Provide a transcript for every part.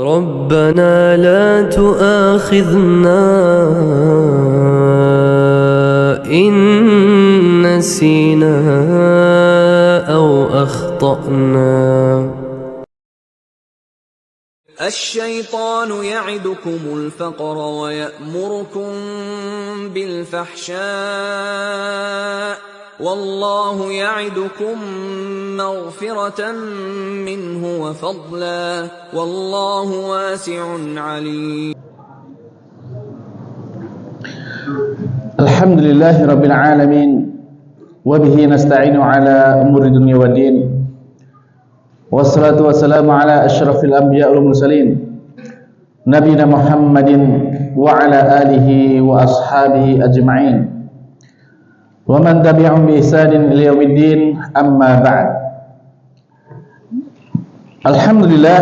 ربنا لا تؤاخذنا إن نسينا أو أخطأنا. الشيطان يعدكم الفقر ويأمركم بالفحشاء والله يعدكم مغفرة منه وفضلا والله واسع عليم. الحمد لله رب العالمين وبه نستعين على أمور الدنيا والدين wassalatu wassalamu ala asyrafil anbiya wal mursalin nabiyina Muhammadin wa ala alihi wa ashabihi ajma'in wa man tabi'ahum bi ihsanin ila yaumiddin, amma ba'd. Alhamdulillah,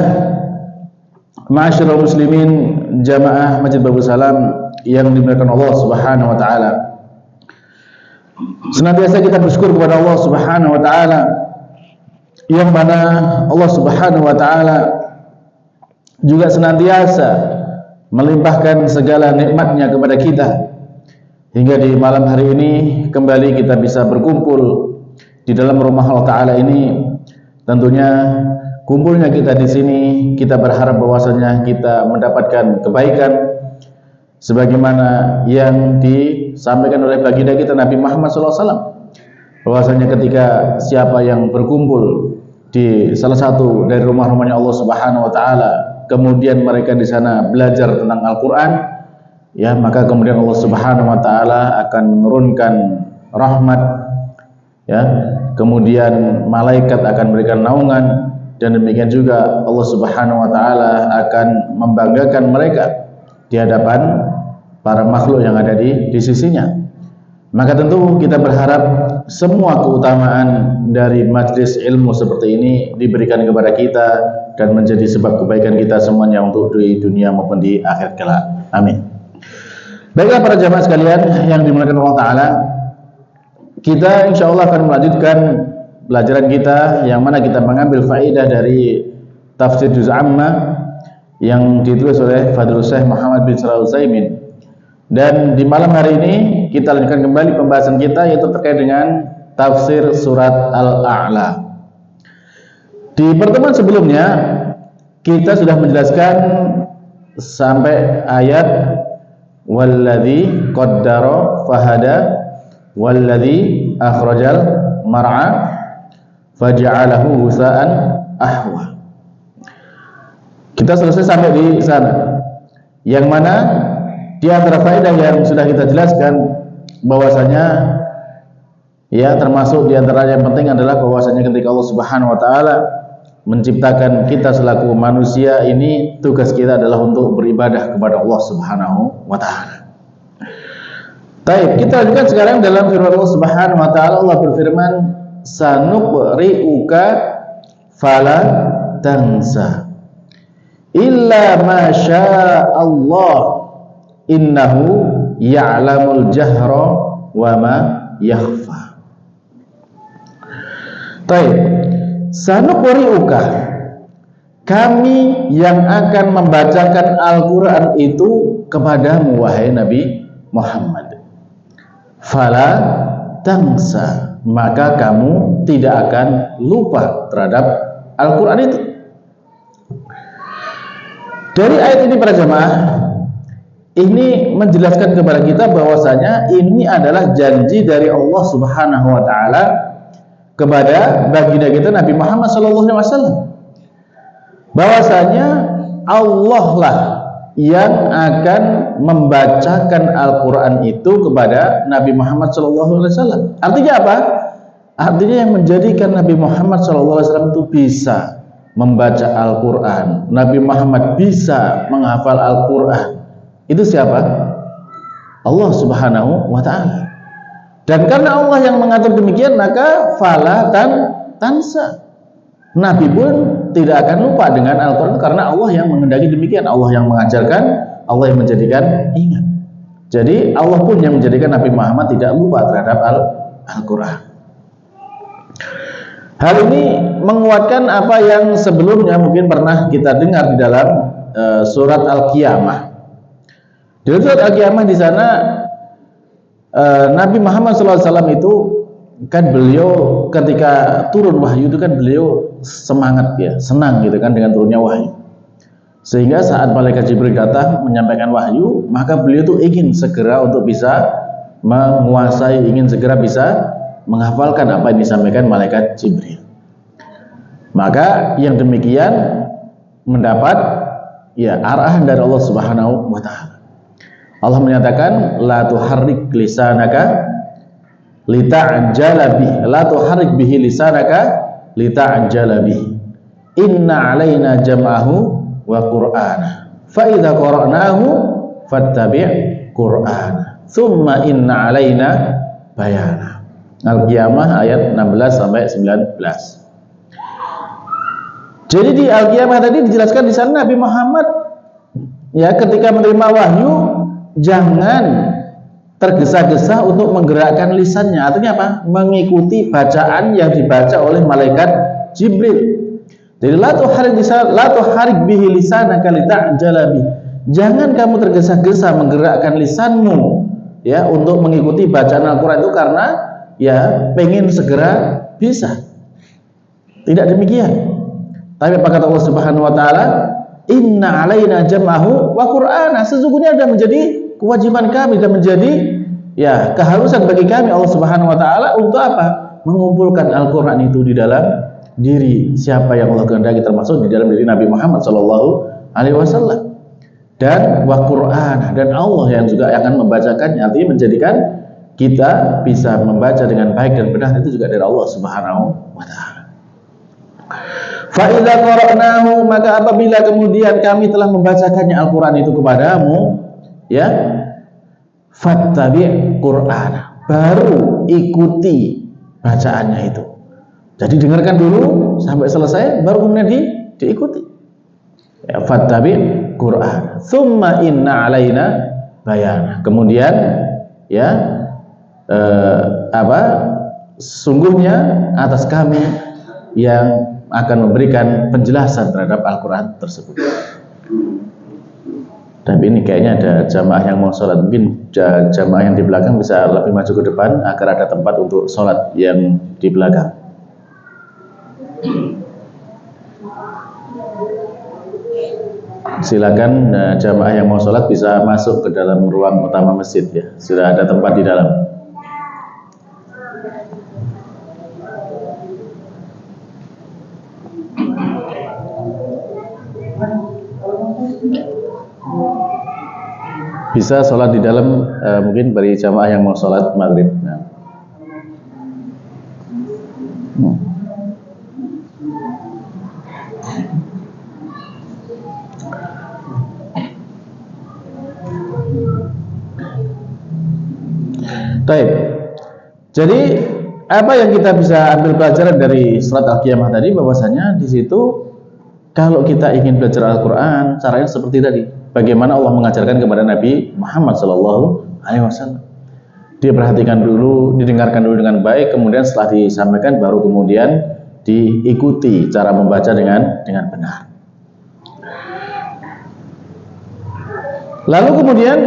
ma'asyiral muslimin jamaah Masjid Babul Salam yang dimuliakan Allah Subhanahu wa taala. Senantiasa kita bersyukur kepada Allah Subhanahu wa taala, yang mana Allah Subhanahu wa taala juga senantiasa melimpahkan segala nikmatnya kepada kita, hingga di malam hari ini kembali kita bisa berkumpul di dalam rumah Allah taala ini. Tentunya kumpulnya kita di sini, kita berharap bahwasanya kita mendapatkan kebaikan sebagaimana yang disampaikan oleh baginda kita Nabi Muhammad SAW, bahwasanya ketika siapa yang berkumpul di salah satu dari rumah-rumahnya Allah Subhanahu wa taala, kemudian mereka di sana belajar tentang Al-Qur'an, ya, maka kemudian Allah Subhanahu wa taala akan menurunkan rahmat, ya, kemudian malaikat akan memberikan naungan, dan demikian juga Allah Subhanahu wa taala akan membanggakan mereka di hadapan para makhluk yang ada di sisinya. Maka tentu kita berharap semua keutamaan dari majlis ilmu seperti ini diberikan kepada kita dan menjadi sebab kebaikan kita semuanya untuk di dunia maupun di akhir kelak. Amin. Baiklah para jamaah sekalian yang dimuliakan Allah Ta'ala, kita insya Allah akan melanjutkan pelajaran kita yang mana kita mengambil faedah dari tafsir Juz' Amma yang ditulis oleh Fadlul Syekh Muhammad bin Shalih Al-Utsaimin. Dan di malam hari ini kita lanjutkan kembali pembahasan kita, yaitu terkait dengan tafsir surat Al-A'la. Di pertemuan sebelumnya kita sudah menjelaskan sampai ayat walladzi qaddara fahada walladzi akhrajal mar'a faja'alahu husa'an ahwa. Kita selesai sampai di sana, yang mana di antara faedah yang sudah kita jelaskan bahwasanya, ya, termasuk di antara yang penting adalah bahwasanya ketika Allah Subhanahu wa taala menciptakan kita selaku manusia ini, tugas kita adalah untuk beribadah kepada Allah Subhanahu wa taala. Baik, kita lanjutkan sekarang dalam firman Allah Subhanahu wa taala. Allah berfirman, sanuqri'uka fala tansa illa ma syaa Allah innahu ya'lamul jahra wa ma yakhfa. Baik, sanuqri'uka, kami yang akan membacakan Al-Qur'an itu kepadamu wahai Nabi Muhammad. Fala tansa, maka kamu tidak akan lupa terhadap Al-Qur'an itu. Dari ayat ini para jamaah, ini menjelaskan kepada kita bahwasanya ini adalah janji dari Allah Subhanahu wa taala kepada baginda kita Nabi Muhammad SAW, bahwasanya Allah lah yang akan membacakan Al-Qur'an itu kepada Nabi Muhammad SAW. Artinya apa? Artinya yang menjadikan Nabi Muhammad SAW itu bisa membaca Al-Qur'an, Nabi Muhammad bisa menghafal Al-Qur'an, itu siapa? Allah Subhanahu wa taala. Dan karena Allah yang mengatur demikian, maka fala tansa, Nabi pun tidak akan lupa dengan Al-Qur'an, karena Allah yang menghendaki demikian, Allah yang mengajarkan, Allah yang menjadikan ingat. Jadi Allah pun yang menjadikan Nabi Muhammad tidak lupa terhadap Al-Qur'an. Hal ini menguatkan apa yang sebelumnya mungkin pernah kita dengar di dalam surat Al-Qiyamah. Di surat Al-Qiyamah di sana Nabi Muhammad SAW itu kan beliau ketika turun wahyu itu kan beliau semangat ya, senang gitu kan dengan turunnya wahyu. Sehingga saat malaikat Jibril datang menyampaikan wahyu, maka beliau tuh ingin segera untuk bisa menguasai, ingin segera bisa menghafalkan apa yang disampaikan malaikat Jibril. Maka yang demikian mendapat ya arahan dari Allah Subhanahu wa taala. Allah menyatakan la tuharrik lisanaka lita'jala bihi, la tuharrik bihi lisanaka lita'jala bihi. Inna 'alaina jam'ahu wa qur'ana. Fa idza qara'nahu fattabi' qur'ana. Tsumma inna 'alaina bayana. Al-Qiyamah ayat 16 sampai 19. Jadi di Al-Qiyamah tadi dijelaskan di sana Nabi Muhammad ya ketika menerima wahyu jangan tergesa-gesa untuk menggerakkan lisannya. Artinya apa? Mengikuti bacaan yang dibaca oleh malaikat Jibril. Jadi la tuharrik bihi lisanaka lita'jala bihi. Jangan kamu tergesa-gesa menggerakkan lisanmu ya untuk mengikuti bacaan Al-Qur'an itu karena ya pengen segera bisa. Tidak demikian. Tapi apa kata Allah Subhanahu wa taala? Inna 'alaina jam'ahu wa qur'ana. Sesungguhnya sudah menjadi kewajiban kami dan menjadi ya keharusan bagi kami Allah Subhanahu wa taala untuk apa? Mengumpulkan Al-Qur'an itu di dalam diri siapa yang Allah kehendaki, termasuk di dalam diri Nabi Muhammad sallallahu alaihi wasallam. Dan wa qur'ana, dan Allah yang juga akan membacakannya, artinya menjadikan kita bisa membaca dengan baik dan benar itu juga dari Allah Subhanahu wa taala. Fa idza qara'nahu, maka apabila kemudian kami telah membacakannya Al-Qur'an itu kepadamu, ya, fattabi' qur'ana, baru ikuti bacaannya itu. Jadi dengarkan dulu sampai selesai, baru kemudian diikuti. Ya, fattabi' qur'ana, tsumma inna 'alaina bayana. Kemudian ya sungguhnya atas kami yang akan memberikan penjelasan terhadap Al-Quran tersebut. Tapi ini kayaknya ada jamaah yang mau sholat. Mungkin jamaah yang di belakang bisa lebih maju ke depan agar ada tempat untuk sholat yang di belakang. Silakan jamaah yang mau sholat bisa masuk ke dalam ruang utama masjid ya. Sudah ada tempat di dalam. Bisa sholat di dalam, mungkin bagi jamaah yang mau sholat maghrib. Nah. Baik. Jadi apa yang kita bisa ambil pelajaran dari surat Al-Qiyamah tadi, bahwasanya di situ kalau kita ingin belajar Al-Quran, caranya seperti tadi. Bagaimana Allah mengajarkan kepada Nabi Muhammad SAW. Dia perhatikan dulu, didengarkan dulu dengan baik, kemudian setelah disampaikan baru kemudian diikuti cara membaca dengan benar. Lalu kemudian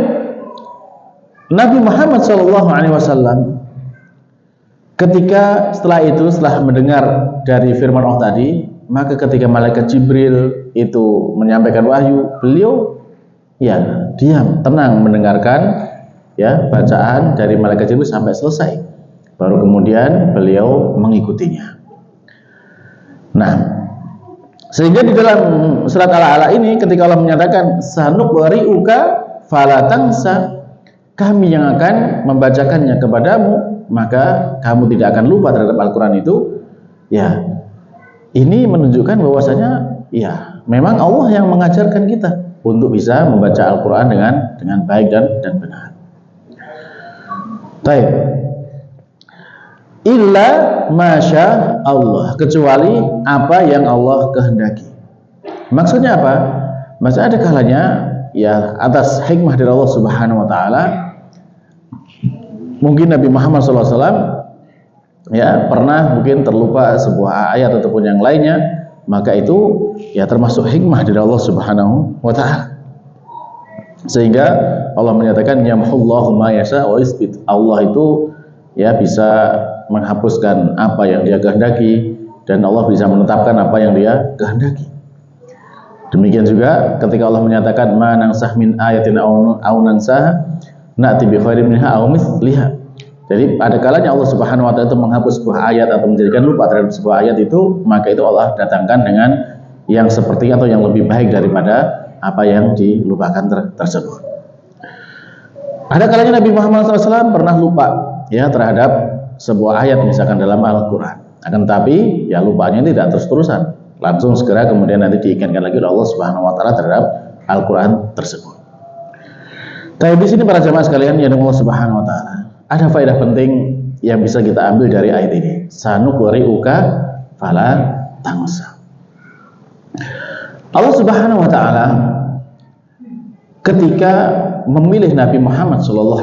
Nabi Muhammad SAW ketika setelah mendengar dari firman Allah tadi, maka ketika malaikat Jibril itu menyampaikan wahyu, beliau ya diam, tenang mendengarkan ya bacaan dari malaikat Jibril sampai selesai. Baru kemudian beliau mengikutinya. Nah, sehingga di dalam surat Al-A'la ini ketika Allah menyatakan sanuqri'uka fala tansa, kami yang akan membacakannya kepadamu, maka kamu tidak akan lupa terhadap Al-Quran itu. Ya, ini menunjukkan bahwasanya ya memang Allah yang mengajarkan kita untuk bisa membaca Al-Quran dengan baik dan benar. Baik. Illa masya Allah, kecuali apa yang Allah kehendaki. Maksudnya apa? Maksudnya ada kalanya ya atas hikmah dari Allah Subhanahu wa taala, mungkin Nabi Muhammad SAW ya pernah mungkin terlupa sebuah ayat ataupun yang lainnya, maka itu ya termasuk hikmah dari Allah Subhanahu wa taala. Sehingga Allah menyatakan yamhullahu ma yasha wa yuthbit. Allah itu ya bisa menghapuskan apa yang Dia kehendaki dan Allah bisa menetapkan apa yang Dia kehendaki. Demikian juga ketika Allah menyatakan ma nansah min ayatin aw nansah na'ti bi khairin minha aw mithliha. Jadi pada kalanya Allah Subhanahu wa taala itu menghapus sebuah ayat atau menjadikan lupa terhadap sebuah ayat itu, maka itu Allah datangkan dengan yang seperti atau yang lebih baik daripada apa yang dilupakan tersebut. Ada kalanya Nabi Muhammad SAW pernah lupa ya terhadap sebuah ayat misalkan dalam Al-Quran. Akan tetapi ya lupanya tidak terus-terusan, langsung segera kemudian nanti diingatkan lagi oleh Allah Subhanahu wa taala terhadap Al-Quran tersebut. Tapi di sini para jamaah sekalian yang Allah Subhanahu wa taala, ada faedah penting yang bisa kita ambil dari ayat ini. Sanuqri'uka fala tansa. Allah Subhanahu wa taala ketika memilih Nabi Muhammad SAW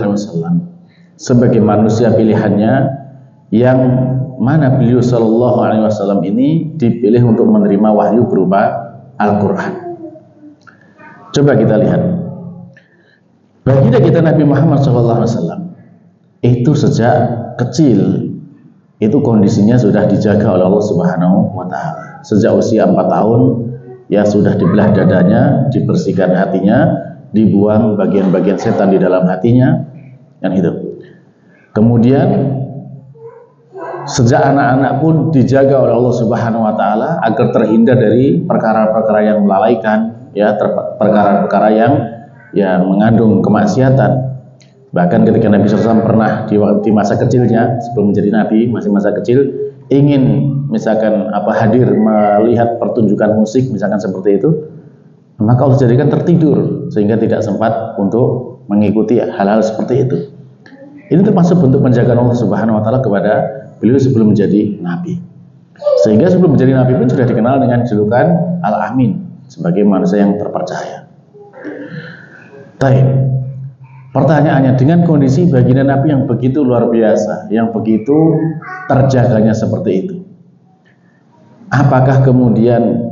sebagai manusia pilihannya, yang mana beliau SAW ini dipilih untuk menerima wahyu berupa Al-Quran. Coba kita lihat, baginda kita Nabi Muhammad SAW itu sejak kecil itu kondisinya sudah dijaga oleh Allah Subhanahu wa taala. Sejak usia 4 tahun ya sudah dibelah dadanya, dibersihkan hatinya, dibuang bagian-bagian setan di dalam hatinya, dan itu. Kemudian sejak anak-anak pun dijaga oleh Allah Subhanahu wa taala agar terhindar dari perkara-perkara yang melalaikan, ya, perkara-perkara yang mengandung kemaksiatan. Bahkan ketika Nabi SAW pernah di masa kecilnya sebelum menjadi Nabi, masih masa kecil, ingin misalkan hadir melihat pertunjukan musik misalkan seperti itu, maka Allah jadikan tertidur sehingga tidak sempat untuk mengikuti hal-hal seperti itu. Ini termasuk bentuk penjagaan Allah Subhanahu wa taala kepada beliau sebelum menjadi Nabi. Sehingga sebelum menjadi Nabi pun sudah dikenal dengan julukan Al-Amin, sebagai manusia yang terpercaya. Baik. Pertanyaannya, dengan kondisi baginda Nabi yang begitu luar biasa, yang begitu terjaganya seperti itu, apakah kemudian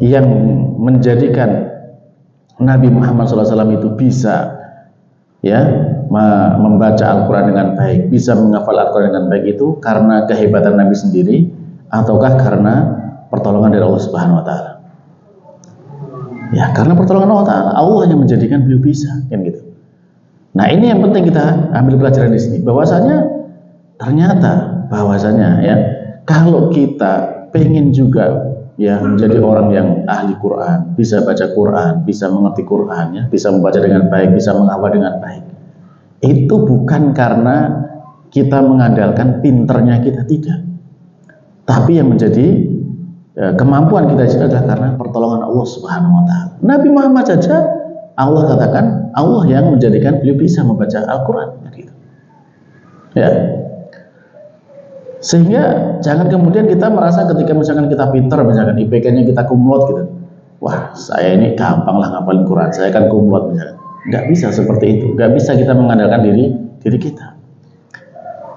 yang menjadikan Nabi Muhammad SAW itu bisa ya membaca Al-Quran dengan baik, bisa menghafal Al-Quran dengan baik itu karena kehebatan Nabi sendiri, ataukah karena pertolongan dari Allah Subhanahu wa taala? Ya, karena pertolongan Allah Ta'ala, Allah yang menjadikan beliau bisa, kan gitu. Nah, ini yang penting kita ambil pelajaran di sini, bahwasanya ternyata ya kalau kita pengen juga ya menjadi orang yang ahli Quran, bisa baca Quran, bisa mengerti Quran, ya, bisa membaca dengan baik, bisa menghafal dengan baik, itu bukan karena kita mengandalkan pinternya kita, tidak, tapi yang menjadi kemampuan kita juga adalah karena pertolongan Allah Subhanahu wa taala. Nabi Muhammad saja Allah katakan Allah yang menjadikan beliau bisa membaca Al-Quran, gitu. Ya. Sehingga jangan kemudian kita merasa ketika misalkan kita pintar, misalkan IPK-nya kita kumlot gitu, wah saya ini gampang lah ngapalin Quran, saya kan kumlot misalkan. Nggak bisa seperti itu, nggak bisa kita mengandalkan diri kita.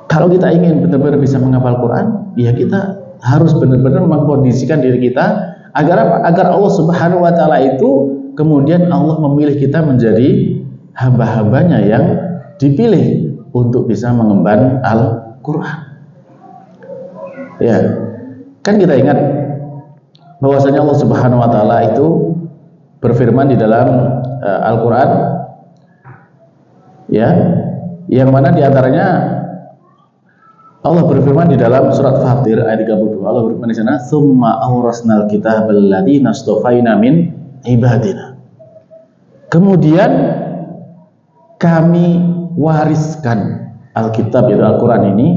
Kalau kita ingin benar-benar bisa menghafal Quran, ya kita harus benar-benar mengkondisikan diri kita agar apa? Agar Allah Subhanahu wa taala itu kemudian Allah memilih kita menjadi hamba-hambanya yang dipilih untuk bisa mengemban Al-Quran. Ya, kan kita ingat bahwasanya Allah Subhanahu wa taala itu berfirman di dalam Al-Quran, ya, yang mana diantaranya Allah berfirman di dalam surat Fatir ayat 32. Allah berfirman di sana, "Tsumma awrasnal kitabal ladzina astafaina min ibadina." Kemudian kami wariskan Alkitab, yaitu Al-Quran ini,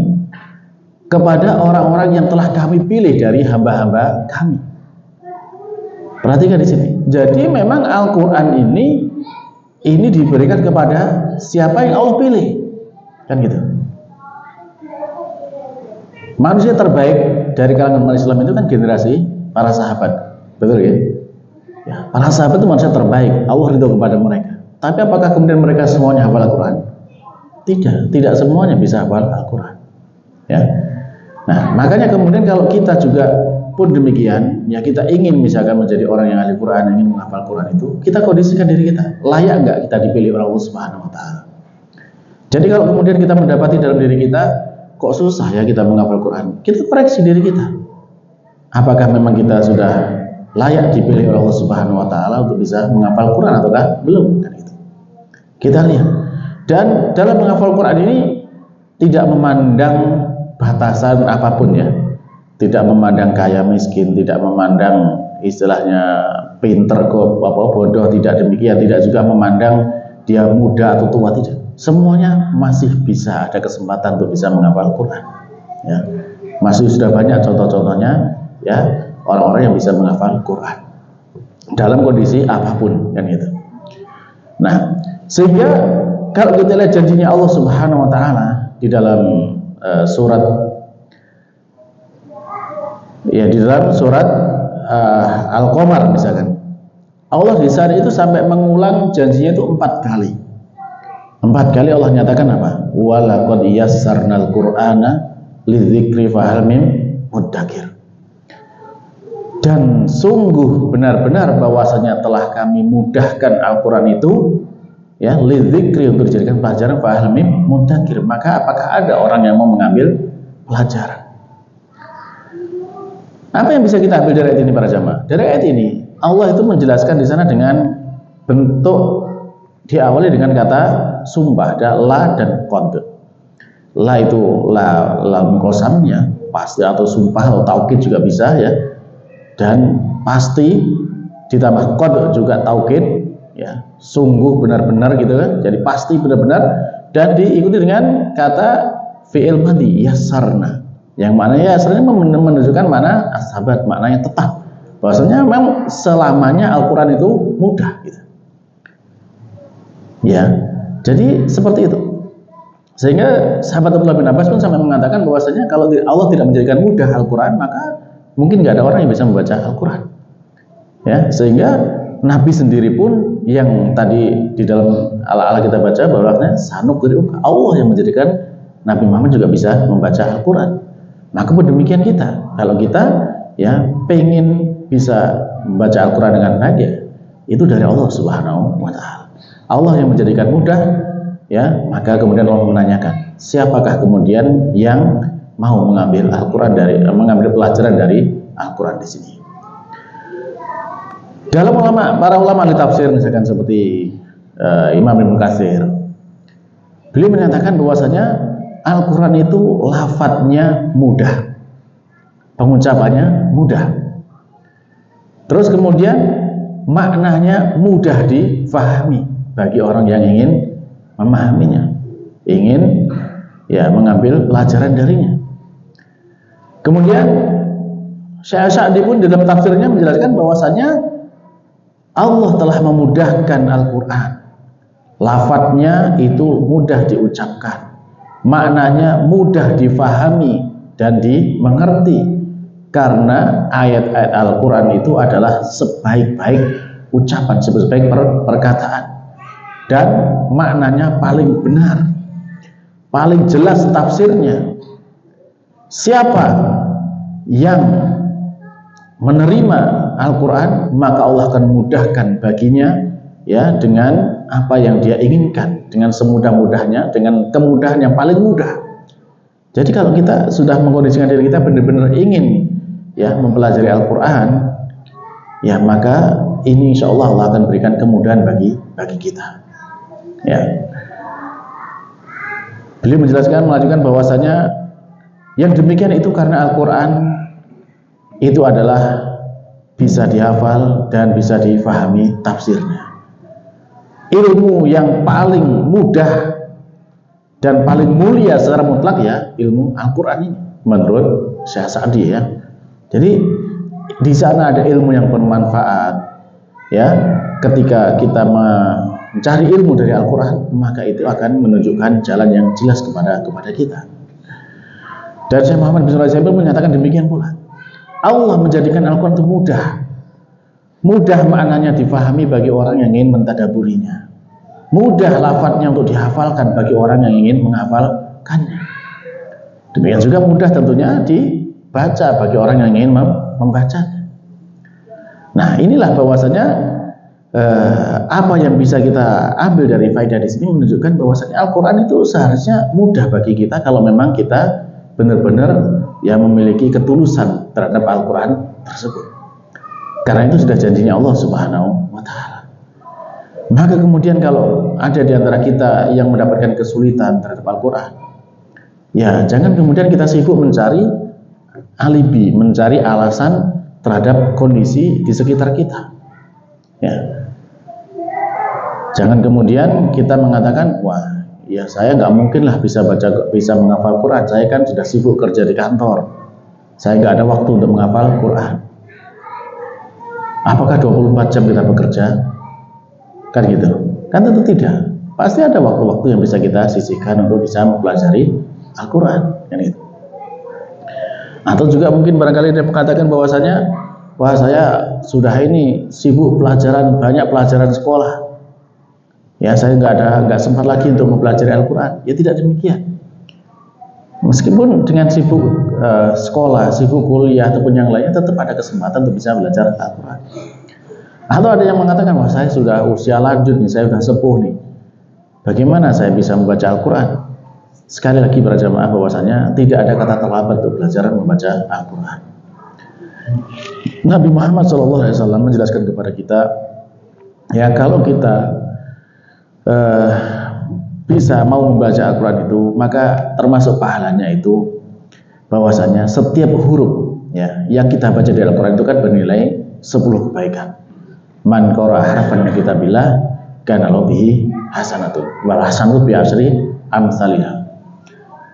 kepada orang-orang yang telah kami pilih dari hamba-hamba kami. Perhatikan di sini. Jadi memang Al-Quran ini diberikan kepada siapa yang Allah pilih, kan gitu. Manusia terbaik dari kalangan umat Islam itu kan generasi para sahabat, betul ya? Ya, para sahabat itu manusia terbaik, Allah ridho kepada mereka. Tapi apakah kemudian mereka semuanya hafal Al-Quran? Tidak semuanya bisa hafal Al-Quran. Ya, nah makanya kemudian kalau kita juga pun demikian, ya kita ingin misalkan menjadi orang yang ahli Quran, ingin menghafal Quran itu, kita kondisikan diri kita, layak nggak kita dipilih oleh Allah Subhanahu Wa Taala. Jadi kalau kemudian kita mendapati dalam diri kita, kok susah ya kita menghafal Quran, kita koreksi diri kita. Apakah memang kita sudah layak dipilih oleh Allah Subhanahu Wa Taala untuk bisa menghafal Quran ataukah belum? Kan itu. Kita lihat. Dan dalam menghafal Quran ini tidak memandang batasan apapun ya. Tidak memandang kaya miskin, tidak memandang istilahnya pinter kok apa bodoh, tidak demikian, tidak juga memandang dia muda atau tua, tidak. Semuanya masih bisa ada kesempatan untuk bisa menghafal Quran. Ya. Masih sudah banyak contoh-contohnya ya orang-orang yang bisa menghafal Quran dalam kondisi apapun kan itu. Nah, sehingga kalau kita lihat janjinya Allah Subhanahu Wa Taala di dalam surat Al-Qamar misalkan, Allah di sana itu sampai mengulang janjinya itu 4 kali. 4 kali Allah nyatakan apa? Walaqad yassarnal Qur'ana lidzikri fahal mim muddakir. Dan sungguh benar-benar bahwasanya telah kami mudahkan Al-Quran itu ya lidzikri, untuk dijadikan pelajaran fahal mim muddakir. Maka apakah ada orang yang mau mengambil pelajaran? Apa yang bisa kita ambil dari ayat ini para jamaah? Dari ayat ini Allah itu menjelaskan di sana dengan bentuk, diawali dengan kata sumpah, ada la dan qad. La itu lam qasamnya pasti, atau sumpah atau taukid juga bisa ya. Dan pasti ditambah qad juga taukid ya, sungguh benar-benar gitu kan. Jadi pasti benar-benar, dan diikuti dengan kata fi'il madhi yassarna, yang maknanya yassarna menunjukkan mana as-sabat, maknanya tetap, bahwasanya memang selamanya Al-Quran itu mudah gitu. Ya, jadi seperti itu. Sehingga sahabat Abdullah bin Abbas pun sampai mengatakan bahwasanya kalau Allah tidak menjadikan mudah Al-Quran, maka mungkin nggak ada orang yang bisa membaca Al-Quran. Ya, sehingga Nabi sendiri pun yang tadi di dalam ala-ala kita baca bahwa sanukri'uka, Allah yang menjadikan Nabi Muhammad juga bisa membaca Al-Quran. Maka pun demikian kita, kalau kita ya pengen bisa membaca Al-Quran dengan baik, ya itu dari Allah Subhanahu Wa Taala. Allah yang menjadikan mudah, ya maka kemudian Allah menanyakan, siapakah kemudian yang mau mengambil Al-Quran mengambil pelajaran dari Al-Quran di sini. Dalam para ulama ahli tafsir misalkan seperti Imam Ibnu Katsir, beliau menyatakan bahwasanya Al-Quran itu lafadznya mudah, pengucapannya mudah, terus kemudian maknanya mudah difahami bagi orang yang ingin memahaminya, ingin ya mengambil pelajaran darinya. Kemudian Syekh Sa'di pun dalam tafsirnya menjelaskan bahwasanya Allah telah memudahkan Al-Quran, lafadznya itu mudah diucapkan, maknanya mudah difahami dan dimengerti, karena ayat-ayat Al-Quran itu adalah sebaik-baik ucapan, sebaik-baik perkataan, dan maknanya paling benar, paling jelas tafsirnya. Siapa yang menerima Al-Quran, maka Allah akan mudahkan baginya ya dengan apa yang dia inginkan, dengan semudah-mudahnya, dengan kemudahan yang paling mudah. Jadi kalau kita sudah mengkondisikan diri kita benar-benar ingin ya mempelajari Al-Quran, ya maka ini insya Allah Allah akan berikan kemudahan bagi kita. Ya. Beliau melanjutkan bahwasanya yang demikian itu karena Al-Quran itu adalah bisa dihafal dan bisa difahami tafsirnya. Ilmu yang paling mudah dan paling mulia secara mutlak ya ilmu Al-Quran ini menurut Syekh Sa'di ya. Jadi di sana ada ilmu yang bermanfaat ya. Ketika kita mencari ilmu dari Al-Quran, maka itu akan menunjukkan jalan yang jelas kepada kita. Dan Syekh Muhammad bin Shalih Al-Utsaimin menyatakan demikian pula. Allah menjadikan Al-Quran itu mudah. Mudah maknanya difahami bagi orang yang ingin mentadaburinya. Mudah lafadznya untuk dihafalkan bagi orang yang ingin menghafalkannya. Demikian juga mudah tentunya dibaca bagi orang yang ingin membacanya. Nah, inilah bahwasanya apa yang bisa kita ambil dari faedah di sini menunjukkan bahwasanya Al-Quran itu seharusnya mudah bagi kita kalau memang kita benar-benar ya memiliki ketulusan terhadap Al-Quran tersebut. Karena itu sudah janjinya Allah Subhanahu wa Ta'ala. Maka kemudian kalau ada di antara kita yang mendapatkan kesulitan terhadap Al-Quran, ya jangan kemudian kita sibuk mencari alibi, mencari alasan terhadap kondisi di sekitar kita. Ya. Jangan kemudian kita mengatakan, wah, ya saya nggak mungkin lah bisa menghafal Quran. Saya kan sudah sibuk kerja di kantor. Saya nggak ada waktu untuk menghafal Quran. Apakah 24 jam kita bekerja? Kan gitu. Kan tentu tidak. Pasti ada waktu-waktu yang bisa kita sisihkan untuk bisa mempelajari Al-Quran. Kan gitu. Atau juga mungkin barangkali dia mengatakan bahwasanya, wah saya sudah ini sibuk banyak pelajaran sekolah. Ya saya nggak sempat lagi untuk mempelajari Al-Quran. Ya tidak demikian. Meskipun dengan sibuk sekolah, sibuk kuliah ataupun yang lainnya, tetap ada kesempatan untuk bisa belajar Al-Quran. Atau ada yang mengatakan, wah saya sudah usia lanjut nih, saya sudah sepuh nih. Bagaimana saya bisa membaca Al-Quran? Sekali lagi para jamaah bahwasanya tidak ada kata terlambat untuk belajar membaca Al-Quran. Nabi Muhammad SAW menjelaskan kepada kita, ya kalau kita bisa mau membaca Al-Quran itu, maka termasuk pahalanya itu bahwasanya setiap huruf ya yang kita baca di Al-Quran itu kan bernilai 10 kebaikan. Man qara'a harfan min kitabillah kana lahu bihi hasanatun wal hasanatu bi asyri amsalihha.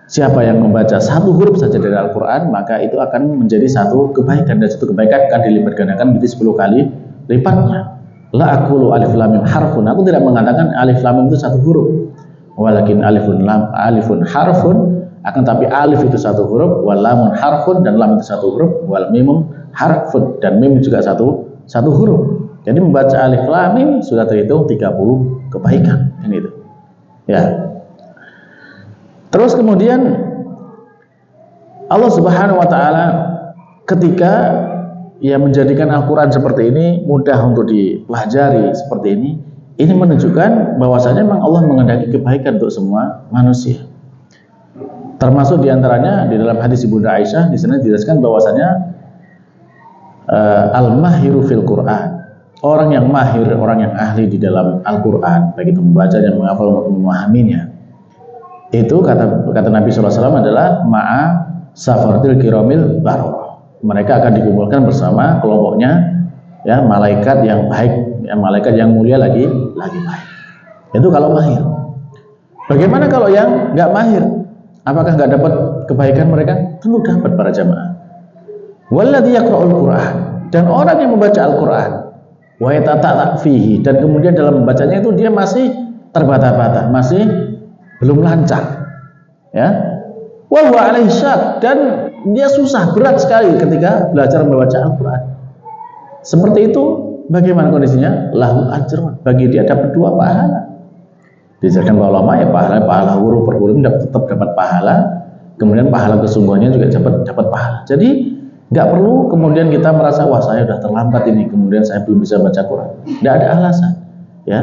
Siapa yang membaca satu huruf saja dari Al-Quran, maka itu akan menjadi satu kebaikan, dan satu kebaikan akan dilipat gandakan menjadi 10 kali lipatnya. La aqulu alif lam mim harfun. Aku tidak mengatakan alif lam mim itu satu huruf. Walakin alifun harfun, akan tapi alif itu satu huruf, wal lamun harfun, dan lam itu satu huruf, wal mimum harfun, dan mim juga satu huruf. Jadi membaca alif lam mim sudah terhitung 30 kebaikan, kan itu. Ya. Terus kemudian Allah Subhanahu wa Ta'ala ketika ia menjadikan Al-Quran seperti ini mudah untuk dipelajari seperti ini menunjukkan bahwasanya memang Allah menghendaki kebaikan untuk semua manusia. Termasuk diantaranya di dalam hadis Ibunda Aisyah, di sana dijelaskan bahwasanya al-mahiru fil Quran, orang yang mahir, orang yang ahli di dalam Al-Quran, baik itu membacanya, menghafal maupun memahaminya, itu kata Nabi SAW adalah ma'a safaratil kiramil bararah. Mereka akan dikumpulkan bersama kelompoknya, ya malaikat yang baik, ya, malaikat yang mulia lagi baik. Itu kalau mahir. Bagaimana kalau yang nggak mahir? Apakah nggak dapat kebaikan mereka? Tentu dapat para jamaah. Walladzi yaqra'ul Qur'an, dan orang yang membaca Al-Quran wa yata'ta fihi, dan kemudian dalam membacanya itu dia masih terbata-bata, masih belum lancar, ya. Wa huwa alaihi syak, dan dia susah, berat sekali ketika belajar membaca Al-Quran. Seperti itu, bagaimana kondisinya? Lahu ajrun, bagi dia dapat 2 pahala. Dijelaskan para ulama, ya pahala huruf per huruf tetap dapat pahala, kemudian pahala kesungguhannya juga dapat pahala. Jadi nggak perlu kemudian kita merasa, wah saya sudah terlambat ini, kemudian saya belum bisa baca Quran. Nggak ada alasan, ya.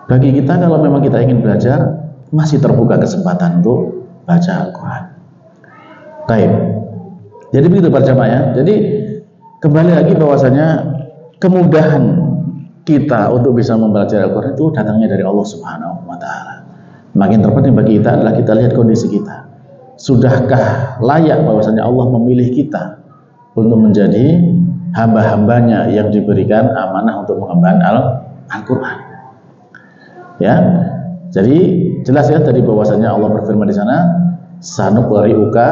Bagi kita kalau memang kita ingin belajar, masih terbuka kesempatan untuk baca Al-Quran. Baik. Jadi begitu para jamaah ya. Jadi kembali lagi bahwasanya kemudahan kita untuk bisa membaca Al-Quran itu datangnya dari Allah Subhanahu wa Ta'ala. Makin terpenting bagi kita adalah kita lihat kondisi kita. Sudahkah layak bahwasanya Allah memilih kita untuk menjadi hamba-hambanya yang diberikan amanah untuk mengemban Al-Quran? Ya. Jadi jelas ya tadi bahwasanya Allah berfirman di sana, sanuqri'uka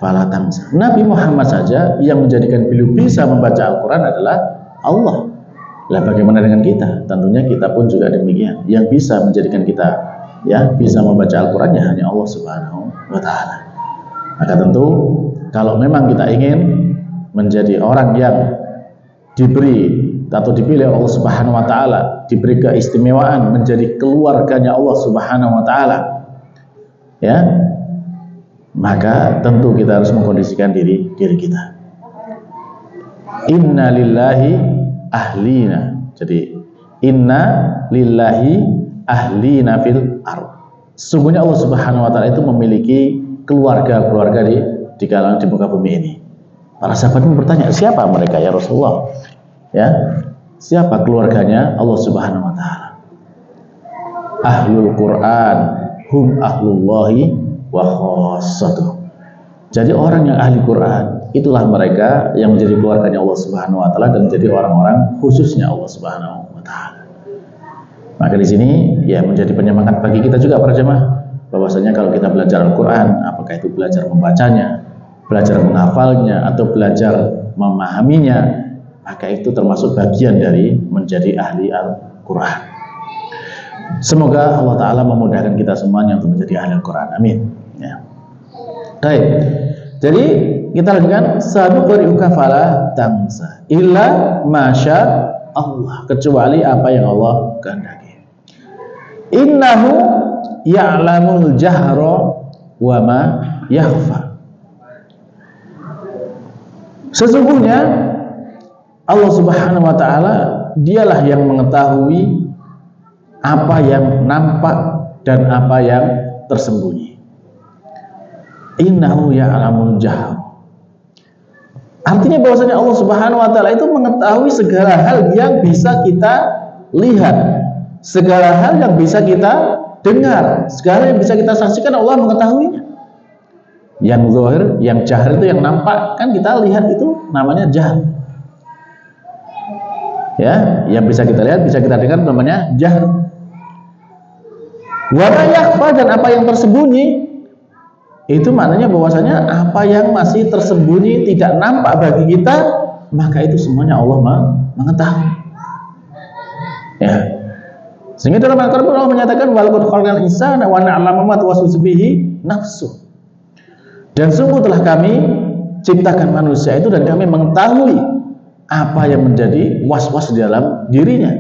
fala tansa. Nabi Muhammad saja yang menjadikan beliau bisa membaca Al-Quran adalah Allah. Lah bagaimana dengan kita? Tentunya kita pun juga demikian. Yang bisa menjadikan kita ya bisa membaca Al-Quran ya hanya Allah Subhanahu wa Ta'ala. Maka tentu kalau memang kita ingin menjadi orang yang diberi atau dipilih Allah Subhanahu wa Ta'ala, diberi keistimewaan menjadi keluarganya Allah Subhanahu wa Ta'ala, ya, maka tentu kita harus mengkondisikan diri kita. Inna lillahi ahlina. Jadi inna lillahi ahlina fil ardh. Sesungguhnya Allah Subhanahu wa taala itu memiliki keluarga-keluarga di kalangan di muka bumi ini. Para sahabat pun bertanya, siapa mereka ya Rasulullah? Ya, siapa keluarganya Allah Subhanahu wa taala? Ahlul Quran, hum ahlullahi wa khassatuh. Jadi orang yang ahli Quran, itulah mereka yang menjadi keluarganya Allah Subhanahu wa taala dan menjadi orang-orang khususnya Allah Subhanahu wa taala. Maka di sini ya menjadi penyemangat bagi kita juga para jemaah, bahwasanya kalau kita belajar Al-Quran, apakah itu belajar membacanya, belajar menghafalnya, atau belajar memahaminya, maka itu termasuk bagian dari menjadi ahli Al-Quran. Semoga Allah Ta'ala memudahkan kita semuanya untuk menjadi ahli Al-Quran. Amin. Ya. Baik. Jadi kita lanjutkan, sanuqri'uka fala tansa illa masya Allah, kecuali apa yang Allah kehendaki. Innahu ya'lamul jahra wa ma yakhfa. Sesungguhnya Allah Subhanahu wa taala dialah yang mengetahui apa yang nampak dan apa yang tersembunyi. Innahu ya'lamul jahra. Artinya bahwasanya Allah Subhanahu wa taala itu mengetahui segala hal yang bisa kita lihat, segala hal yang bisa kita dengar, segala yang bisa kita saksikan, Allah mengetahuinya. Yang zahir, yang jahar itu yang nampak, kan kita lihat itu namanya jahar. Ya, yang bisa kita lihat, bisa kita dengar namanya jahar. Wa ma yakhfa, dan apa yang tersembunyi, itu maknanya bahwasanya apa yang masih tersembunyi tidak nampak bagi kita, maka itu semuanya Allah mengetahui. Ya. Sehingga dalam Al-Qur'an Allah menyatakan walaqad khalaqnal insana wa na'lamu ma tuwaswisu bihi nafsu. Dan sungguh telah kami ciptakan manusia itu dan kami mengetahui apa yang menjadi was-was di dalam dirinya.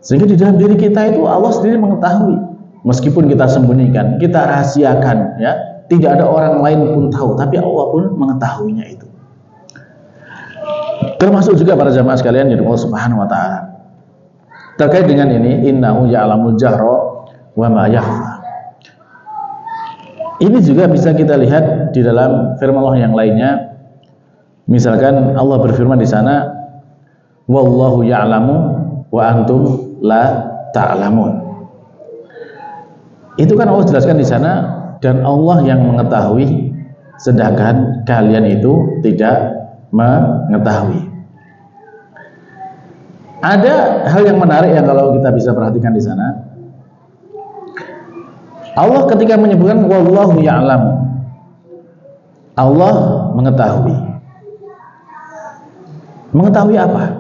Sehingga di dalam diri kita itu Allah sendiri mengetahui. Meskipun kita sembunyikan, kita rahasiakan, ya, tidak ada orang lain pun tahu, tapi Allah pun mengetahuinya itu. Termasuk juga para jamaah sekalian dari Allah Subhanahu wa taala. Terkait dengan ini, innahu ya'lamul jahra wa ma yakhfa. Ini juga bisa kita lihat di dalam firman Allah yang lainnya. Misalkan Allah berfirman di sana, wallahu ya'lamu wa antum la ta'lamun. Itu kan Allah jelaskan di sana, dan Allah yang mengetahui sedangkan kalian itu tidak mengetahui. Ada hal yang menarik yang kalau kita bisa perhatikan di sana. Allah ketika menyebutkan wallahu ya'lam, Allah mengetahui. Mengetahui apa?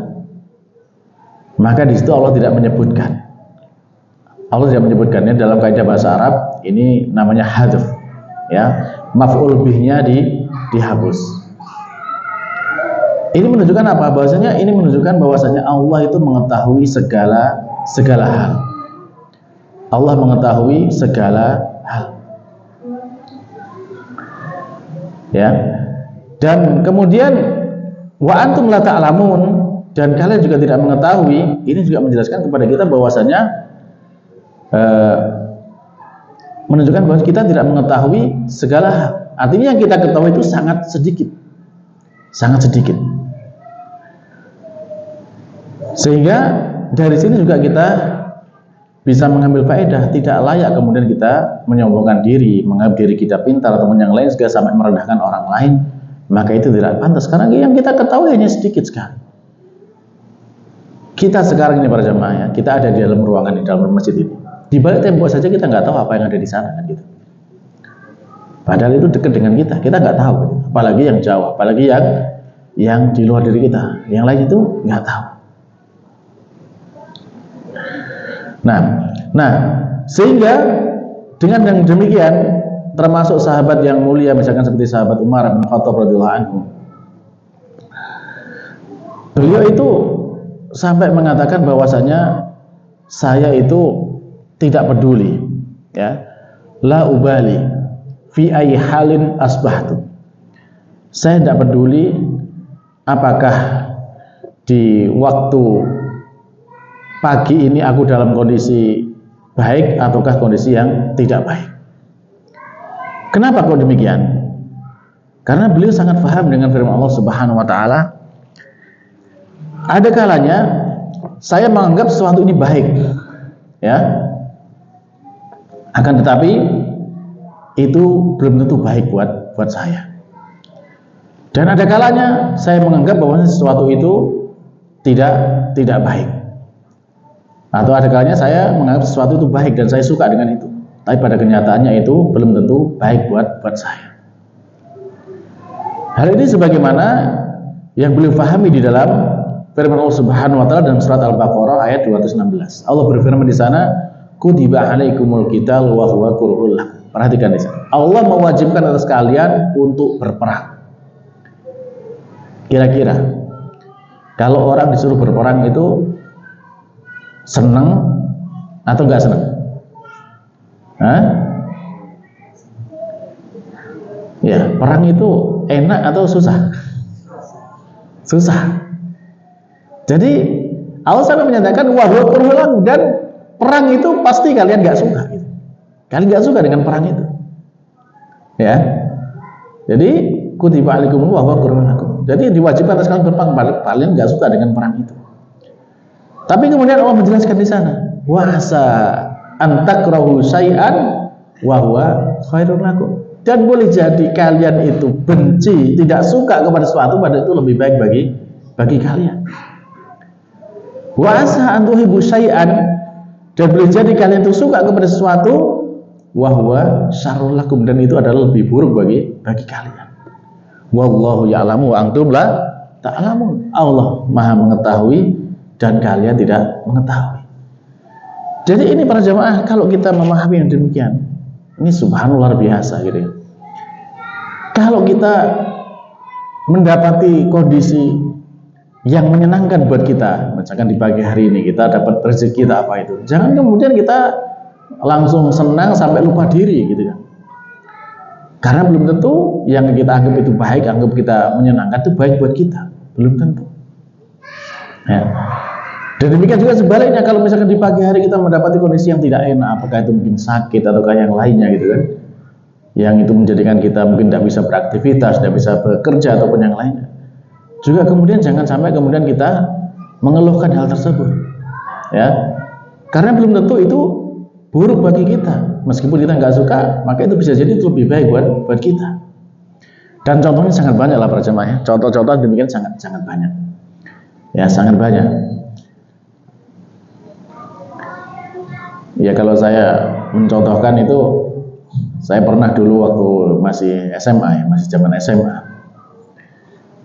Maka di situ Allah tidak menyebutkan. Allah tidak menyebutkannya. Dalam kaidah bahasa Arab ini namanya hadf, ya, maf'ul bihnya dihapus. Ini menunjukkan apa? Bahwasanya ini menunjukkan bahwasanya Allah itu mengetahui segala hal. Allah mengetahui segala hal. Ya. Dan kemudian wa antum la ta'lamun, dan kalian juga tidak mengetahui. Ini juga menjelaskan kepada kita bahwasanya menunjukkan bahwa kita tidak mengetahui segala hal. Artinya yang kita ketahui itu sangat sedikit, sangat sedikit. Sehingga dari sini juga kita bisa mengambil faedah. Tidak layak kemudian kita menyombongkan diri, menganggap diri kita pintar ataupun yang lain segala sampai merendahkan orang lain. Maka itu tidak pantas, karena yang kita ketahui hanya sedikit sekali. Kita sekarang ini para jamaah, ya, kita ada di dalam ruangan, di dalam masjid ini. Di balik tembok saja kita nggak tahu apa yang ada di sana, kan gitu. Padahal itu dekat dengan kita nggak tahu, gitu. Apalagi yang jauh, apalagi yang di luar diri kita, yang lain itu nggak tahu. Nah, sehingga dengan yang demikian, termasuk sahabat yang mulia, misalkan seperti sahabat Umar bin Khattab radhiyallahu anhu, beliau itu sampai mengatakan bahwasanya saya itu tidak peduli, ya, la ubali fi ayyi halin asbahtu. Saya tidak peduli apakah di waktu pagi ini aku dalam kondisi baik ataukah kondisi yang tidak baik. Kenapa kok demikian? Karena beliau sangat paham dengan firman Allah Subhanahu wa taala. Ada kalanya saya menganggap sesuatu ini baik, ya. Akan tetapi itu belum tentu baik buat saya. Dan ada kalanya saya menganggap bahwa sesuatu itu tidak baik. Atau ada kalanya saya menganggap sesuatu itu baik dan saya suka dengan itu. Tapi pada kenyataannya itu belum tentu baik buat saya. Hal ini sebagaimana yang beliau pahami di dalam firman Allah Subhanahu wa taala dalam surat Al-Baqarah ayat 216. Allah berfirman di sana, "Kutiba 'alaikumul qital wa huwa kurhul lakum." Perhatikan di sana. Allah mewajibkan atas kalian untuk berperang. Kira-kira kalau orang disuruh berperang itu senang atau enggak senang? Hah? Ya, perang itu enak atau susah? Susah. Jadi Allah sampai menyatakan wa huwa kurhul lakum, dan perang itu pasti kalian enggak suka gitu. Kalian enggak suka dengan perang itu. Ya. Jadi kutiba alaikum wa huwa kurhul lakum. Jadi diwajibkan atas kalian berperang, kalian nggak suka dengan perang itu. Tapi kemudian Allah menjelaskan di sana, wa asa antakrahu syai'an wa huwa khairun lakum. Dan boleh jadi kalian itu benci, tidak suka kepada sesuatu, pada itu lebih baik bagi kalian. Wa asa antuhibu syai'an, dan boleh jadi kalian itu suka kepada sesuatu, wa huwa syarrul lakum, dan itu adalah lebih buruk bagi kalian. Wallahu ya'lamu wa antum la ta'lamun. Allah Maha mengetahui dan kalian tidak mengetahui. Jadi ini para jamaah, kalau kita memahami yang demikian, ini subhanallah luar biasa gitu ya. Kalau kita mendapati kondisi yang menyenangkan buat kita, misalkan di pagi hari ini kita dapat rezeki kita apa itu, jangan kemudian kita langsung senang sampai lupa diri gitu kan. Karena belum tentu yang kita anggap itu baik, anggap kita menyenangkan itu baik buat kita, belum tentu. Ya. Dan demikian juga sebaliknya, kalau misalkan di pagi hari kita mendapati kondisi yang tidak enak, apakah itu mungkin sakit ataukah yang lainnya gitu kan, yang itu menjadikan kita mungkin tidak bisa beraktivitas, tidak bisa bekerja ataupun yang lainnya. Juga kemudian jangan sampai kemudian kita mengeluhkan hal tersebut, ya. Karena belum tentu itu buruk bagi kita. Meskipun kita nggak suka, maka itu bisa jadi itu lebih baik buat kita. Dan contohnya sangat banyak lah para jemaah ya. Contoh-contoh demikian sangat banyak. Ya, sangat banyak. Ya, kalau saya mencontohkan itu, saya pernah dulu waktu masih SMA ya, masih zaman SMA.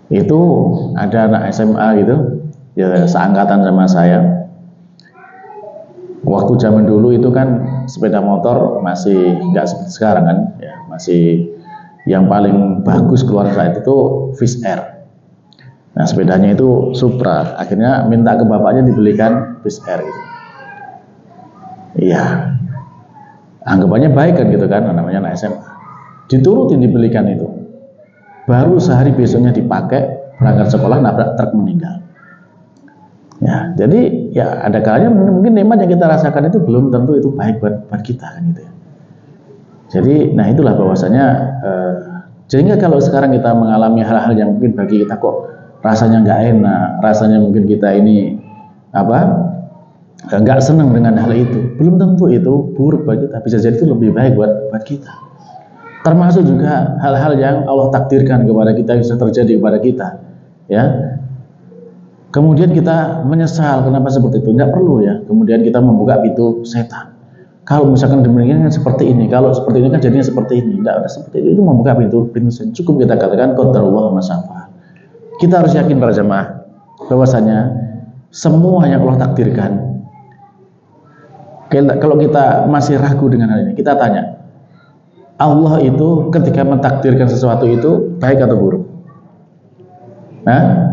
Itu ada anak SMA gitu, ya seangkatan sama saya. Waktu zaman dulu itu kan sepeda motor masih nggak seperti sekarang kan, ya masih yang paling bagus keluar saat itu Fish Air. Nah sepedanya itu Supra, akhirnya minta ke bapaknya dibelikan Fish Air gitu. Iya, anggapannya baik kan gitu kan, namanya anak SMA. Diturutin dibelikan itu, baru sehari besoknya dipakai, berangkat sekolah nabrak truk meninggal. Ya, jadi ya ada kalanya mungkin nikmat yang kita rasakan itu belum tentu itu baik buat kita kan gitu ya. Jadi, nah itulah bahwasanya sehingga kalau sekarang kita mengalami hal-hal yang mungkin bagi kita kok rasanya nggak enak, rasanya mungkin kita ini nggak senang dengan hal itu, belum tentu itu buruk bagi kita, bisa jadi itu lebih baik buat kita. Termasuk juga hal-hal yang Allah takdirkan kepada kita bisa terjadi kepada kita, ya. Kemudian kita menyesal kenapa seperti itu, nggak perlu ya. Kemudian kita membuka pintu setan. Kalau misalkan demikian seperti ini, kalau seperti ini kan jadinya seperti ini, tidak ada seperti itu membuka pintu setan. Cukup kita katakan qadarullah ma syaa. Kita harus yakin para jemaah bahwasanya semua yang Allah takdirkan. Kalau kita masih ragu dengan hal ini, kita tanya, Allah itu ketika mentakdirkan sesuatu itu baik atau buruk?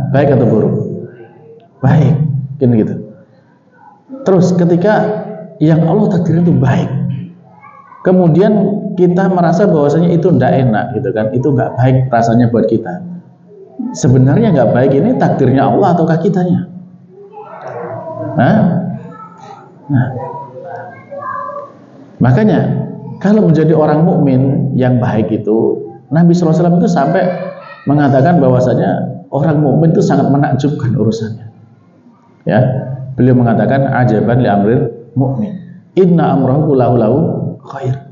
Baik atau buruk? Baik, gitu. Terus ketika yang Allah takdirkan itu baik, kemudian kita merasa bahwasanya itu tidak enak gitu kan, itu nggak baik rasanya buat kita, sebenarnya nggak baik ini takdirnya Allah ataukah kitanya? Nah, makanya kalau menjadi orang mukmin yang baik itu, Nabi SAW itu sampai mengatakan bahwasanya orang mukmin itu sangat menakjubkan urusannya. Ya, beliau mengatakan ajaban li amril mukmin, inna amrahu kullahu khair.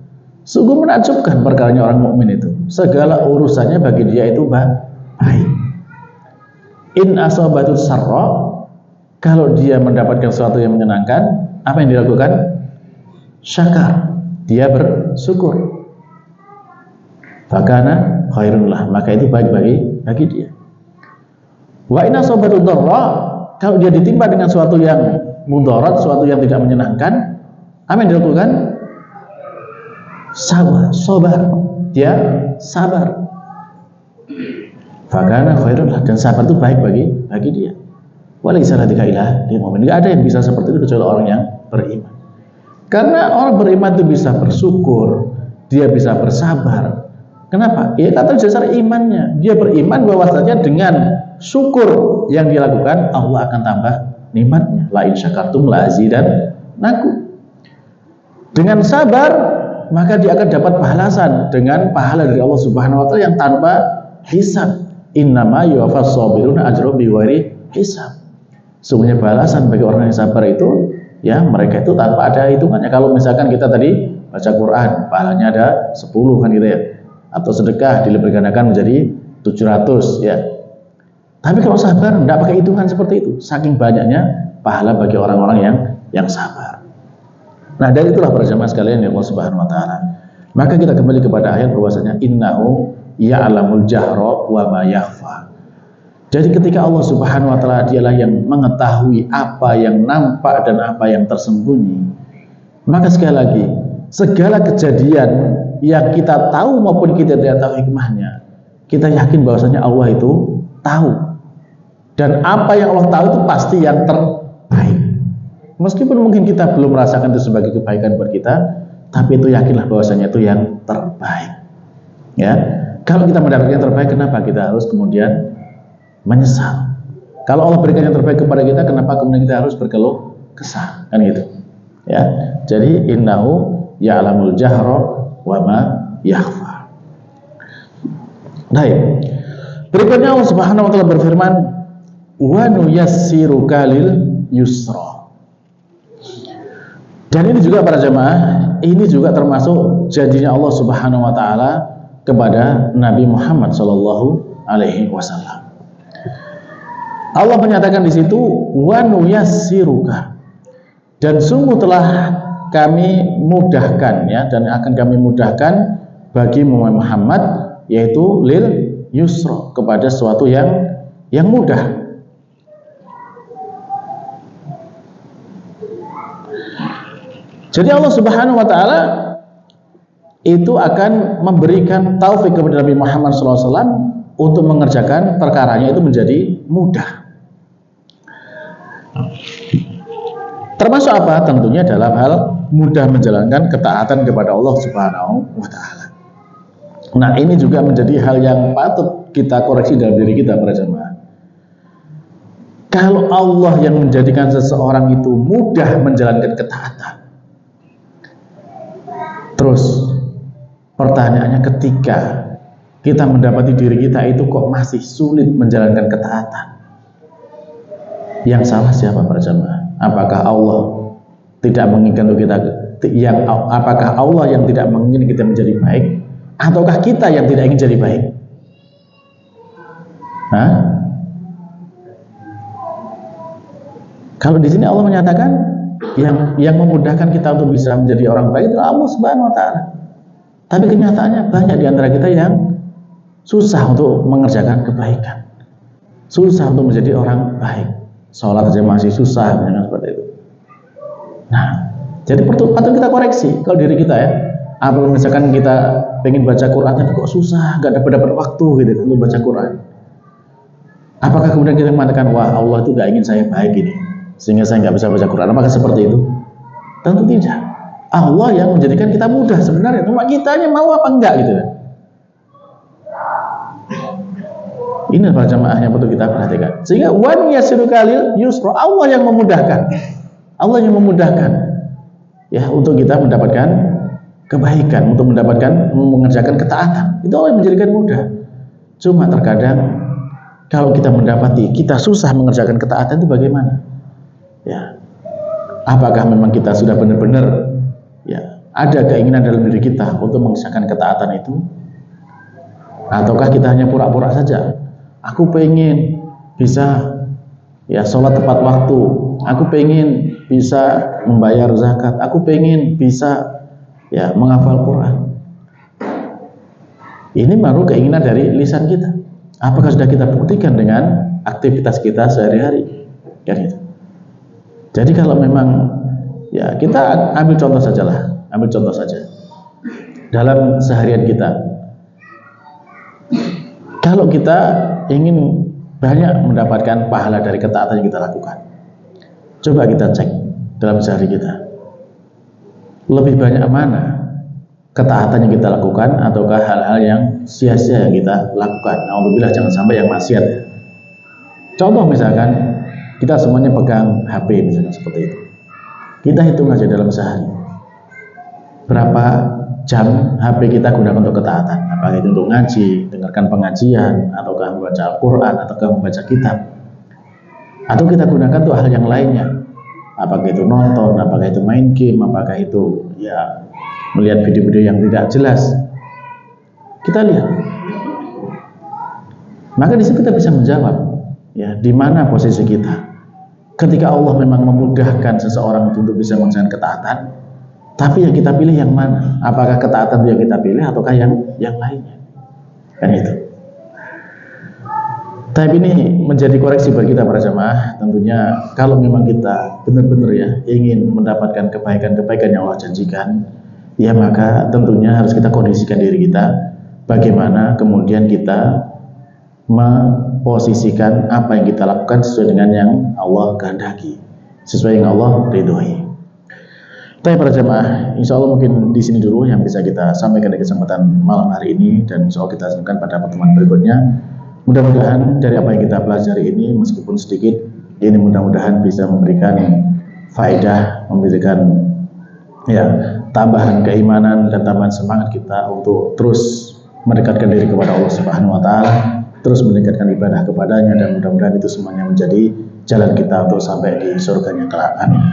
Sungguh menakjubkan perkaranya orang mukmin itu, segala urusannya bagi dia itu baik. In asabatul sarra, kalau dia mendapatkan sesuatu yang menyenangkan, apa yang dilakukan? Syakar, dia bersyukur. Fakana khairun lah, maka itu baik bagi dia. Wa in asabatul dharra, kalau dia ditimpa dengan sesuatu yang mudarat, sesuatu yang tidak menyenangkan, apa yang dilakukan? Sabar, dia sabar. Fakana khairun lah, dan sabar itu baik bagi dia. Walaysa dzalika illa lil mu'min. Enggak ada yang bisa seperti itu kecuali orang yang beriman. Karena orang beriman itu bisa bersyukur, dia bisa bersabar. Kenapa? Ya kata dasar imannya. Dia beriman bahwasanya dengan syukur yang dilakukan Allah akan tambah nikmatnya. La in syakartum la azidannakum. Dengan sabar maka dia akan dapat balasan dengan pahala dari Allah Subhanahu wa taala yang tanpa hisab. Innama yuwaffas sabiruna ajrahum bighairi hisab. Sungguhnya balasan bagi orang yang sabar itu, ya mereka itu tanpa ada hitungannya. Kalau misalkan kita tadi baca Quran, pahalanya ada 10 kan gitu ya, atau sedekah dilipat gandakan menjadi 700 ya. Tapi kalau sabar tidak pakai hitungan seperti itu, saking banyaknya pahala bagi orang-orang yang sabar. Nah, dari itulah para jamaah sekalian yang Allah Subhanahu wa taala. Maka kita kembali kepada ayat bahwasanya innahu ya'lamul jahra wa ma yakhfa. Jadi ketika Allah Subhanahu wa taala dialah yang mengetahui apa yang nampak dan apa yang tersembunyi, maka sekali lagi segala kejadian yang kita tahu maupun kita tidak tahu hikmahnya, kita yakin bahwasanya Allah itu tahu, dan apa yang Allah tahu itu pasti yang terbaik. Meskipun mungkin kita belum merasakan itu sebagai kebaikan buat kita, tapi itu yakinlah bahwasanya itu yang terbaik. Ya, kalau kita mendapatkan yang terbaik, kenapa kita harus kemudian menyesal? Kalau Allah berikan yang terbaik kepada kita, kenapa kemudian kita harus berkeluh kesah? Kan gitu. Ya. Jadi innahu ya'lamul jahra wa ma yakhfa. Baik. Berikutnya Allah Subhanahu wa taala berfirman, "Wa nuyassiruka lil yusra." Dan ini juga para jamaah, ini juga termasuk janjinya Allah Subhanahu wa taala kepada Nabi Muhammad sallallahu alaihi wasallam. Allah menyatakan di situ wa nuyassiruka, dan sungguh telah kami mudahkan ya, dan akan kami mudahkan bagi Muhammad, yaitu lil yusra, kepada sesuatu yang mudah. Jadi Allah Subhanahu wa taala itu akan memberikan taufik kepada Nabi Muhammad SAW untuk mengerjakan perkaranya itu menjadi mudah. Termasuk apa? Tentunya dalam hal mudah menjalankan ketaatan kepada Allah Subhanahu wa taala. Nah, ini juga menjadi hal yang patut kita koreksi dalam diri kita para jemaah. Kalau Allah yang menjadikan seseorang itu mudah menjalankan ketaatan, terus pertanyaannya ketika kita mendapati diri kita itu kok masih sulit menjalankan ketaatan, yang salah siapa para jemaah? Apakah Allah tidak menginginkan kita apakah Allah yang tidak menginginkan kita menjadi baik, ataukah kita yang tidak ingin jadi baik? Hah? Kalau di sini Allah menyatakan yang memudahkan kita untuk bisa menjadi orang baik adalah Allah Subhanahu wa taala. Tapi kenyataannya banyak di antara kita yang susah untuk mengerjakan kebaikan, susah untuk menjadi orang baik. Sholat saja masih susah, misalnya seperti itu. Nah, jadi patut kita koreksi kalau diri kita ya. Apalagi misalkan kita pengen baca Quran tapi kok susah, gak dapat waktu gitu untuk baca Quran. Apakah kemudian kita mengatakan wah Allah itu gak ingin saya baik ini, sehingga saya nggak bisa baca Quran? Apakah seperti itu? Tentu tidak. Allah yang menjadikan kita mudah sebenarnya, cuma kitanya mau apa enggak gitu kan. Ini para jamaah yang perlu kita perhatikan. Sehingga wan yasiruka lil yusra, Allah yang memudahkan. Allah yang memudahkan ya untuk kita mendapatkan kebaikan, untuk mendapatkan mengerjakan ketaatan. Itu Allah yang menjadikan mudah. Cuma terkadang kalau kita mendapati kita susah mengerjakan ketaatan itu bagaimana? Ya. Apakah memang kita sudah benar-benar ya ada keinginan dalam diri kita untuk mengerjakan ketaatan itu? Ataukah kita hanya pura-pura saja? Aku pengen bisa ya sholat tepat waktu, aku pengen bisa membayar zakat, aku pengen bisa ya menghafal Quran. Ini baru keinginan dari lisan kita. Apakah sudah kita buktikan dengan aktivitas kita sehari-hari? Ya gitu. Jadi kalau memang ya kita ambil contoh sajalah, ambil contoh saja dalam seharian kita. Kalau kita ingin banyak mendapatkan pahala dari ketaatan yang kita lakukan, coba kita cek dalam sehari kita, lebih banyak mana ketaatan yang kita lakukan ataukah hal-hal yang sia-sia yang kita lakukan. Alhamdulillah, jangan sampai yang maksiat. Contoh misalkan kita semuanya pegang HP misalkan seperti itu, kita hitung aja dalam sehari berapa jam HP kita gunakan untuk ketaatan. Apakah itu untuk ngaji, dengarkan pengajian, ataukah membaca Al-Quran, ataukah membaca kitab, atau kita gunakan untuk hal yang lainnya. Apakah itu nonton, apakah itu main game, apakah itu ya melihat video-video yang tidak jelas. Kita lihat. Maka di situ kita bisa menjawab ya di mana posisi kita. Ketika Allah memang memudahkan seseorang untuk bisa mengerjakan ketaatan, tapi yang kita pilih yang mana? Apakah ketaatan yang kita pilih ataukah yang lainnya? Kan itu. Tapi ini menjadi koreksi bagi kita para jamaah. Tentunya kalau memang kita benar-benar ya ingin mendapatkan kebaikan-kebaikan yang Allah janjikan, ya maka tentunya harus kita kondisikan diri kita. Bagaimana kemudian kita memposisikan apa yang kita lakukan sesuai dengan yang Allah kehendaki, sesuai yang Allah ridhoi. Tapi para jamaah, insya Allah mungkin di sini dulu yang bisa kita sampaikan di kesempatan malam hari ini, dan insya Allah kita lanjutkan pada pertemuan berikutnya. Mudah-mudahan dari apa yang kita pelajari ini, meskipun sedikit, ini mudah-mudahan bisa memberikan faedah, memberikan ya tambahan keimanan dan tambahan semangat kita untuk terus mendekatkan diri kepada Allah Subhanahu Wa Taala, terus meningkatkan ibadah kepadanya, dan mudah-mudahan itu semuanya menjadi jalan kita untuk sampai di surganya kelak. Amin.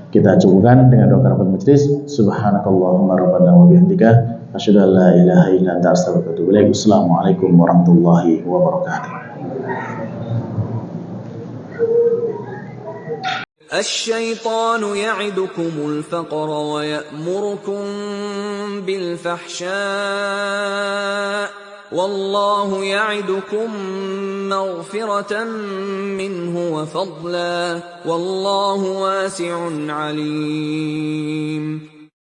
Kita cukupkan dengan doa kafaratul majlis. Subhanakallahumma rabbana wa bihamdika asyhadu an la ilaha illa anta astaghfiruka wa atubu ilaik. Assalamualaikum warahmatullahi wabarakatuh. الشيطان يعدكم الفقر ويأمركم بالفحشاء والله يعدكم مغفرة منه وفضلا والله واسع عليم